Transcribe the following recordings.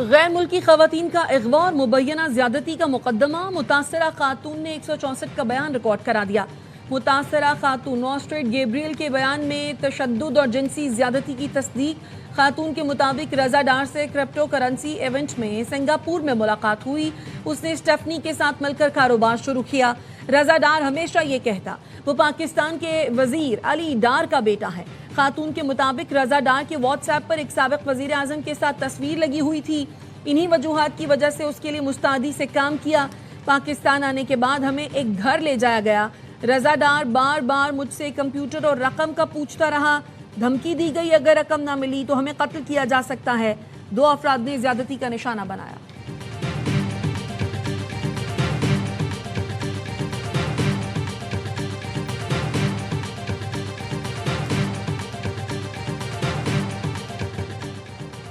गैर मुल्की खवातीन का अगवा और मुबैना ज्यादती का मुकदमा, मुतासरा खातून ने 164 का बयान रिकॉर्ड करा दिया। मुतासरा खातून नॉस्ट्रेट गैब्रियल के बयान में तशद्दुद और जिनसी ज्यादती की तस्दीक। खातून के मुताबिक रजा डार से क्रिप्टो करेंसी इवेंट में सिंगापुर में मुलाकात हुई। उसने स्टेफनी के साथ मिलकर कारोबार शुरू किया। रजा डार हमेशा ये कहता वो पाकिस्तान के वजीर अली डार का बेटा है। खातून के मुताबिक रजा डार के व्हाट्सएप पर एक साबिक वजीर आजम के साथ तस्वीर लगी हुई थी। इन्हीं वजूहात की वजह से उसके लिए मुस्तादी से काम किया। पाकिस्तान आने के बाद हमें एक घर ले जाया गया। रजा डार बार बार मुझसे कंप्यूटर और रकम का पूछता रहा। धमकी दी गई अगर रकम ना मिली तो हमें कत्ल किया जा सकता है। 2 अफराद ने ज्यादती का निशाना बनाया।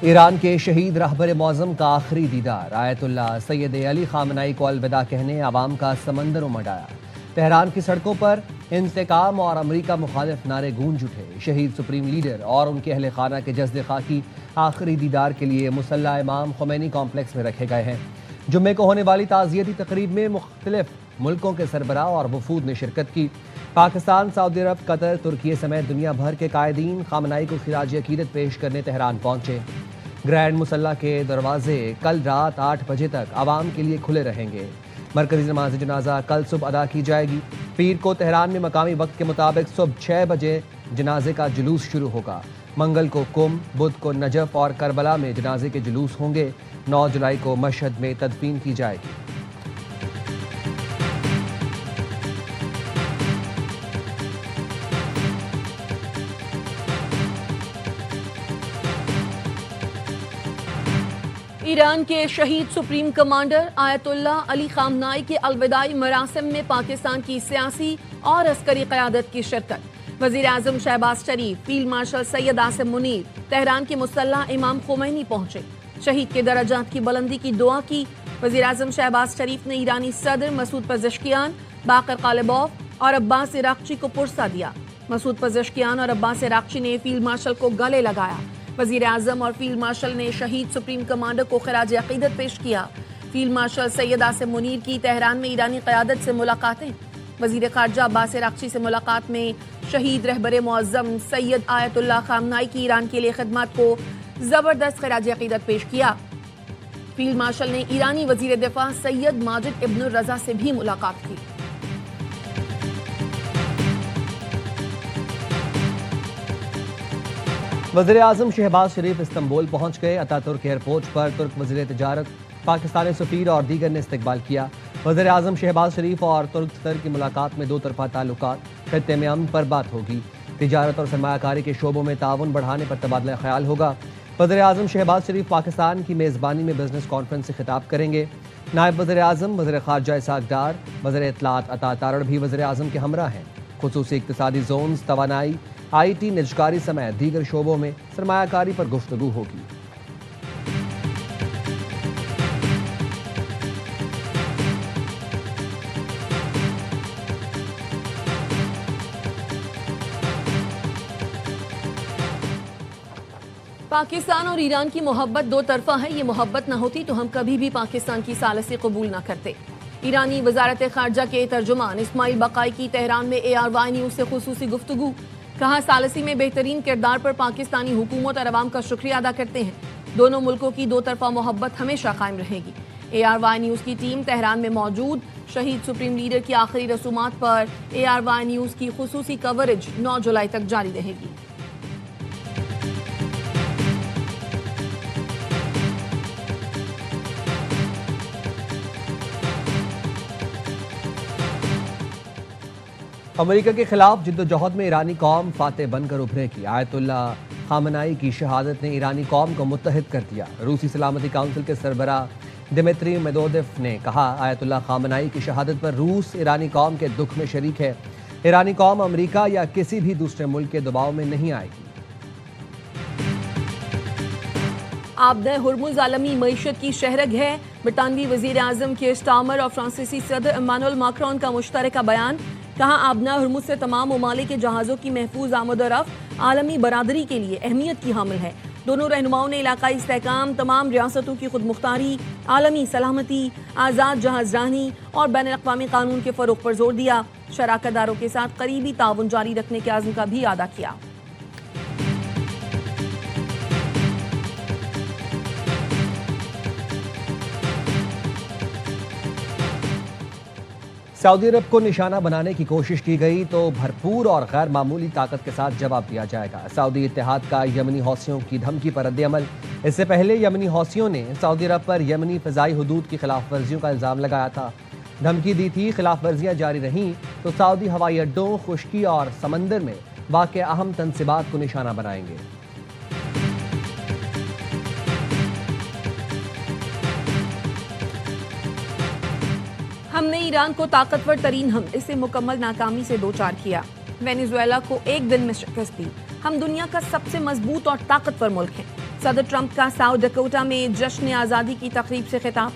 ईरान के शहीद रहबर मौज़म का आखिरी दीदार। आयतुल्लाह सैयद अली खामनाई को अलविदा कहने आवाम का समंदर उमड़ा। तेहरान की सड़कों पर इंतकाम और अमरीका मुखालिफ नारे गूंज उठे। शहीद सुप्रीम लीडर और उनके अहले खाना के जज्द खाकी आखिरी दीदार के लिए मुसल्ला इमाम खुमैनी कॉम्प्लेक्स में रखे गए हैं। जुम्मे को होने वाली ताज़ियती तकरीब में मुख्तलिफ मुल्कों के सरबराह और वफूद ने शिरकत की। पाकिस्तान, सऊदी अरब, कतर, तुर्की समेत दुनिया भर के कायदीन खामनाई को खिराज अकीदत पेश करने तेहरान पहुंचे। ग्रैंड मुसल्ला के दरवाजे कल रात 8 बजे तक आवाम के लिए खुले रहेंगे। मरकजी नमाज जनाजा कल सुबह अदा की जाएगी। पीर को तेहरान में मकामी वक्त के मुताबिक सुबह 6 बजे जनाजे का जुलूस शुरू होगा। मंगल को कुम, बुध को नजफ और करबला में जनाजे के जुलूस होंगे। 9 जुलाई को मशहद में तदफीन की जाएगी। ईरान के शहीद सुप्रीम कमांडर आयतुल्लाह अली खामनाई के अलविदाई मरासिम में पाकिस्तान की सियासी और अस्करी क़यादत की शिरकत। वज़ीर आज़म Shahbaz Sharif, field marshal Syed Asim Munir Tehran के मुसल्ला इमाम खुमैनी पहुंचे। शहीद के दर्जात की बुलंदी की दुआ की। वज़ीर आज़म शहबाज शरीफ ने ईरानी सदर मसूद पज़ेश्कियान, बाकर कालिबॉफ और अब्बास इराक़ची को पुरसा दिया। मसूद पज़ेश्कियान और अब्बास इराक़ची ने फील्ड मार्शल को गले लगाया। वज़ीर आज़म और फील्ड मार्शल ने शहीद सुप्रीम कमांडर को खिराज अक़ीदत पेश किया। फील्ड मार्शल सैयद आसिम मुनीर की तेहरान में ईरानी क़यादत से मुलाकातें। वज़ीर ख़ारजा अब्बास इराक़ची से मुलाकात में शहीद रहबर मुअज़्ज़म सैयद आयतुल्लाह खामनाई की ईरान के लिए खिदमत को ज़बरदस्त खिराज अक़ीदत पेश किया। फील्ड मार्शल ने ईरानी वज़ीर दिफ़ा सैयद माजिद इब्न रज़ा से भी मुलाकात की। वज़ीर आज़म शहबाज शरीफ इस्तंबुल पहुंच गए। अतातुर्क एयरपोर्ट पर तुर्क वज़ीर तिजारत, पाकिस्तानी सफ़ीर और दीगर ने इस्तकबाल किया। वज़ीर आज़म शहबाज शरीफ और तुर्क सदर की मुलाकात में 2 तरफ़ा ताल्लुकात, खित्ते में अमन पर बात होगी। तिजारत और सरमायाकारी के शोबों में ताउन बढ़ाने पर तबादला ख्याल होगा। वज़ीर आज़म शहबाज शरीफ पाकिस्तान की मेज़बानी में बिजनेस कॉन्फ्रेंस से खिताब करेंगे। नायब वज़ीर आज़म वज़ीर ख़ारजा इसाक डार, वज़ीर इत्तलात अता तारड़ भी वज़ीर आज़म के हमरा हैं। खुसूसी इक़्तिसादी जोन्स, तवानाई, IT, निजकारी समेत दीगर शोबों में सरमायाकारी पर गुफ्तगू होगी। पाकिस्तान और ईरान की मोहब्बत 2 तरफा है। ये मोहब्बत ना होती तो हम कभी भी पाकिस्तान की सालसी कबूल ना करते। ईरानी वजारत खारजा के तर्जुमान इस्माइल बकाई की तेहरान में ARY न्यूज़ से खुसूसी गुफ्तगू। कहा, सालसी में बेहतरीन किरदार पर पाकिस्तानी हुकूमत और अवाम का शुक्रिया अदा करते हैं। दोनों मुल्कों की 2 तरफा मोहब्बत हमेशा कायम रहेगी। ARY न्यूज़ की टीम तेहरान में मौजूद। शहीद सुप्रीम लीडर की आखिरी रसूमात पर ARY न्यूज़ की खुसूसी कवरेज 9 जुलाई तक जारी रहेगी। अमेरिका के खिलाफ जिद्दोजहद में ईरानी कौम फातेह बनकर उभरेगी। आयतुल्लाह खामनाई की शहादत ने ईरानी कौम को मुत्तहिद कर दिया। रूसी सलामती काउंसिल के सरबराह दिमित्री मेदोवेव ने कहा, आयतुल्लाह खामनाई की शहादत पर रूस ईरानी कौम के दुख में शरीक है। ईरानी कौम अमेरिका या किसी भी दूसरे मुल्क के दबाव में नहीं आएगी। आबद हुर्मुज़ आलमी मईशत की शहरग है। बरतानवी वज़ीर आज़म के स्टामर और फ्रांसीसी सदर इमानुएल मैक्रोन का मुश्तरका बयान। कहा, आबना हुर्मुज़ से तमाम ममालिक के जहाज़ों की महफूज आमद और रफ्त आलमी बरादरी के लिए अहमियत की हामिल है। दोनों रहनुमाओं ने इलाकाई इस्तेहकाम, तमाम रियासतों की खुद मुख्तारी, आलमी सलामती, आज़ाद जहाजरानी और बैनुल-अक़वामी कानून के फ़रोग़ पर जोर दिया। शराकतदारों के साथ करीबी ताउन जारी रखने के आज़म का भी अदा किया। सऊदी अरब को निशाना बनाने की कोशिश की गई तो भरपूर और गैर मामूली ताकत के साथ जवाब दिया जाएगा। सऊदी इत्तेहाद का यमनी हौसियों की धमकी पर रद्द-ए-अमल। इससे पहले यमनी हौसियों ने सऊदी अरब पर यमनी फ़िज़ाई हुदूद की खिलाफ वर्जियों का इल्ज़ाम लगाया था, धमकी दी थी खिलाफ वर्जियाँ जारी रहीं तो सऊदी हवाई अड्डों, खुश्की और समंदर में वाक़ अहम तनसीबात को निशाना बनाएंगे। हमने ईरान को ताकतवर तरीन हमले से मुकम्मल नाकामी से दो चार किया, वेनेजुएला को एक दिन में शिकस्त दी। हम दुनिया का सबसे मजबूत और ताकतवर मुल्क हैं। सदर ट्रंप का साउथ डकोटा में जश्न आज़ादी की तकरीब से खिताब।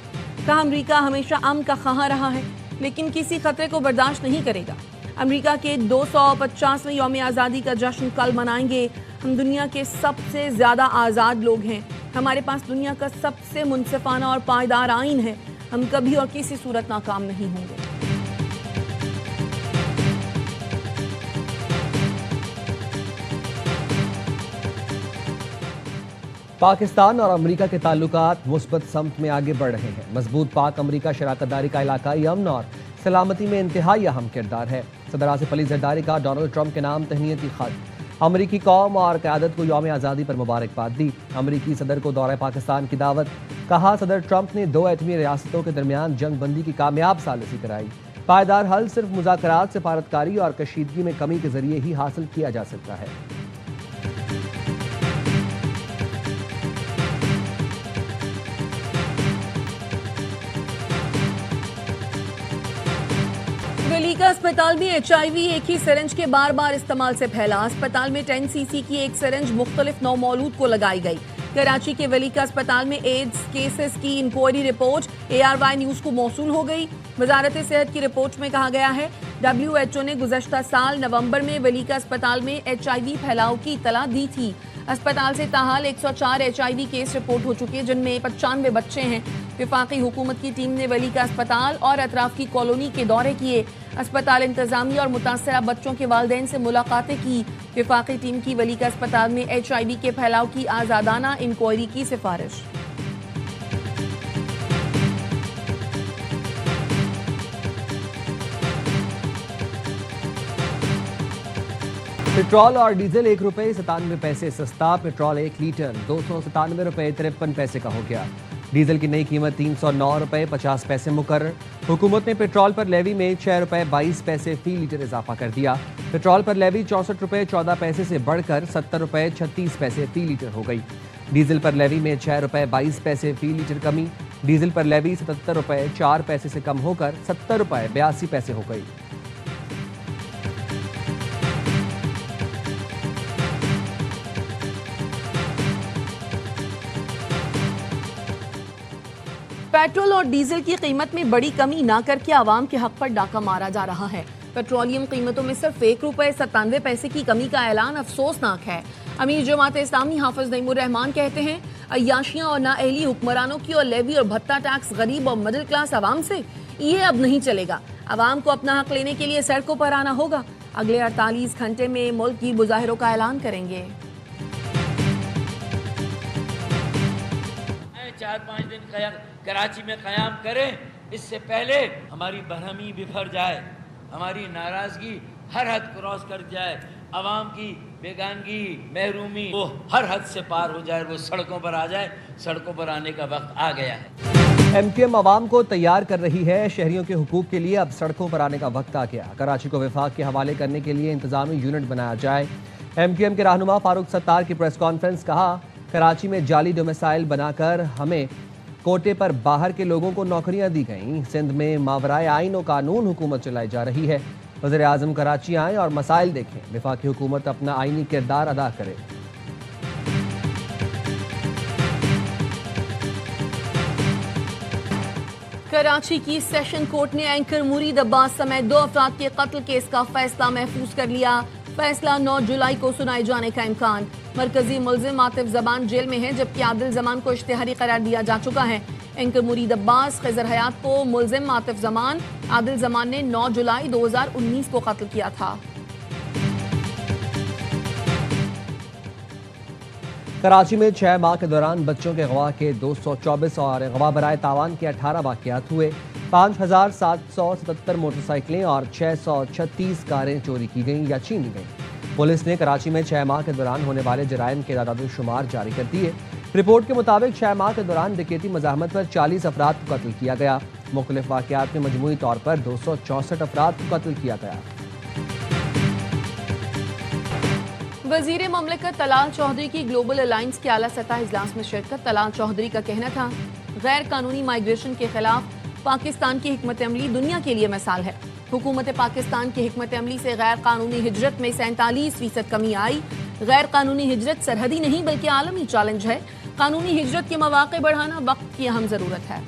कहा अमरीका हमेशा अमन का ख़्वाह रहा है लेकिन किसी खतरे को बर्दाश्त नहीं करेगा। अमरीका के 250वें यौम आज़ादी का जश्न कल मनाएंगे। हम दुनिया के सबसे ज़्यादा आज़ाद लोग हैं। हमारे पास दुनिया का सबसे मुनसिफाना और पायदार आइन है। हम कभी और किसी सूरत नाकाम नहीं होंगे। पाकिस्तान और अमेरिका के ताल्लुकात मुस्बत समत में आगे बढ़ रहे हैं। मजबूत पाक अमेरिका शराकतदारी का इलाकाई अमन और सलामती में इंतहाई अहम किरदार है। सदर आसिफ अली ज़रदारी का डोनाल्ड ट्रंप के नाम तहनीती खत। अमरीकी कौम और क़यादत को यौम आज़ादी पर मुबारकबाद दी। अमरीकी सदर को दौरे पाकिस्तान की दावत। कहा सदर ट्रंप ने दो एटमी रियासतों के दरमियान जंग बंदी की कामयाब सालिसी कराई। पायदार हल सिर्फ मुज़ाकरात, सिफारतकारी और कशीदगी में कमी के जरिए ही हासिल किया जा सकता है। वेलिका अस्पताल में HIV एक ही सिरिंज के बार बार इस्तेमाल से फैला। अस्पताल में 10 cc की एक सिरिंज मुख्तलिफ नौमौलूद को लगाई गई। कराची के वेलिका अस्पताल में एड्स केसेस की इंक्वायरी रिपोर्ट ARY न्यूज को मौसूल हो गई। वजारत सेहत की रिपोर्ट में कहा गया है WHO ने गुज़श्ता साल नवंबर में वेलिका अस्पताल में HIV फैलाव की इतला दी थी। अस्पताल से ताहाल 104 HIV केस रिपोर्ट हो चुके हैं जिनमें 95 बच्चे हैं। विफाकी हुकूमत की टीम ने वेलिका अस्पताल और अतराफ की कॉलोनी के दौरे किए। अस्पताल इंतजामिया और मुतासरा बच्चों के वालिदैन से मुलाकातें की। विफाकी टीम की वेलिका अस्पताल में HIV के फैलाव की आज़ादाना इंक्वायरी की सिफारिश। पेट्रोल और डीजल ₹1.97 सस्ता। पेट्रोल 1 लीटर ₹297.53 का हो गया। डीजल की नई कीमत ₹309.50 मुकर्रर। हुकूमत ने पेट्रोल पर लेवी में ₹6.22 फी लीटर इजाफा कर दिया। पेट्रोल पर लेवी ₹64.14 से बढ़कर ₹70.36 फी लीटर हो गई। डीजल पर लेवी में ₹6.22 फी लीटर कमी। डीजल पर लेवी ₹77.04 से कम होकर ₹70.82 हो गई। पेट्रोल और डीजल की कीमत में बड़ी कमी ना करके आवाम के हक पर डाका मारा जा रहा है। पेट्रोलियम कीमतों में सिर्फ ₹1.97 की कमी का ऐलान अफसोसनाक है। अमीर जमात इस्लामी हाफिज नईमुर रहमान कहते हैं अय्याशियां और नाअहली हुक्मरानों की और लेवी और भत्ता टैक्स गरीब और मिडिल क्लास आवाम से ये अब नहीं चलेगा। आवाम को अपना हक लेने के लिए सड़कों पर आना होगा। अगले 48 घंटे में मुल्क की मुजाहिरों का ऐलान करेंगे। 4-5 दिन कराची में क़याम करें, इससे पहले हमारी बरहमी बिफर जाए, हमारी नाराज़गी हर हद क्रॉस कर जाए, अवाम की बेगानगी, महरूमी वो हर हद से पार हो जाए, वो सड़कों पर आ जाए। सड़कों पर आने का वक्त आ गया है। MQM अवाम को तैयार कर रही है। शहरियों के हुकूक के लिए अब सड़कों पर आने का वक्त आ गया। कराची को विफाक के हवाले करने के लिए इंतजामी यूनिट बनाया जाए। MQM के रहनुमा फारूक सत्तार की प्रेस कॉन्फ्रेंस। कहा कराची में जाली डोमिसाइल बनाकर हमें कोटे पर बाहर के लोगों को नौकरियां दी गईं। सिंध में मावराए आइन और कानून हुकूमत चलाई जा रही है। वज़ीर आज़म कराची आएँ और मसाइल देखें। विफाकी हुकूमत अपना आइनी किरदार अदा करे। कराची की सेशन कोर्ट ने एंकर मुरीद अब्बास समेत 2 अफराद के कत्ल केस का फैसला महफूज कर लिया। फैसला 9 जुलाई को सुनाए जाने का इम्कान। मरकजी मुल्जिम आतिफ जमान जेल में है, जबकि आदिल जमान को इश्तिहारी करार दिया जा चुका है। एंकर मुरीद अब्बास खिजर हयात को मुल्जिम आतिफ जमान, आदिल जमान ने 9 जुलाई 2019 को कत्ल किया था। कराची में 6 माह के दौरान बच्चों के अगवा के 224 और अगवा बराए तावान के 18 वाक़यात हुए। 5777 मोटरसाइकिलें और 636 कारें चोरी की गईं या छीनी गईं। पुलिस ने कराची में 6 माह के दौरान होने वाले जराइम के तादाद-ओ-शुमार जारी कर दिए। रिपोर्ट के मुताबिक 6 माह के दौरान डकैती मज़ाहमत पर 40 अफराद को कत्ल किया गया। मुख्तलिफ वाक़यात में मजमूई तौर पर 264 अफराद को कत्ल किया गया। वजीर ममलिकत तलाल चौधरी की ग्लोबल अलायंस के आला सतह इजलास में शिरकत। तलाल चौधरी का कहना था, गैर कानूनी माइग्रेशन के खिलाफ पाकिस्तान की हिकमत अमली दुनिया के लिए मिसाल है। हुकूमत पाकिस्तान की हिकमत अमली से गैर कानूनी हिजरत में 47% कमी आई। गैर कानूनी हिजरत सरहदी नहीं बल्कि आलमी चैलेंज है। कानूनी हिजरत के मौके बढ़ाना वक्त की अहम जरूरत है।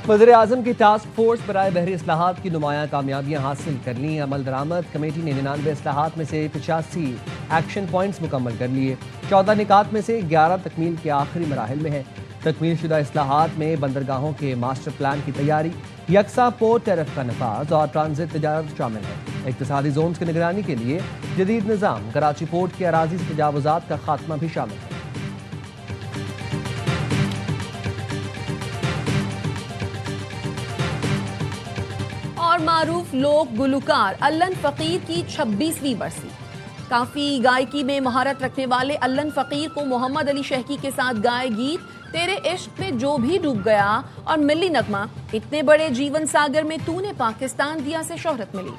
वज़ीर-ए-आज़म की टास्क फोर्स बराए बहरी इस्लाहात की नुमायां कामयाबियां हासिल कर ली। अमल दरामद कमेटी ने 99 इस्लाहात में से 85 एक्शन पॉइंट्स मुकम्मल कर लिए। 14 निकात में से 11 तकमील के आखिरी मराहिल में है। तकमील शुदा इस्लाहात में बंदरगाहों के मास्टर प्लान की तैयारी, यकसा पोर्ट टैरिफ का नफाज और ट्रांजिट तजारत शामिल है। इक्तिसादी जोन्स की निगरानी के लिए जदीद निज़ाम, कराची पोर्ट के अराजी से तजावुजात का खात्मा भी शामिल है। और मारूफ लोक गुलकार अल्लन फ़कीर की 26वीं बरसी। काफी गायकी में महारत रखने वाले अल्लन फ़कीर को मोहम्मद अली शहकी के साथ गाए गीत तेरे इश्क में जो भी डूब गया और मिली नगमा इतने बड़े जीवन सागर में तूने पाकिस्तान दिया से शोहरत मिली।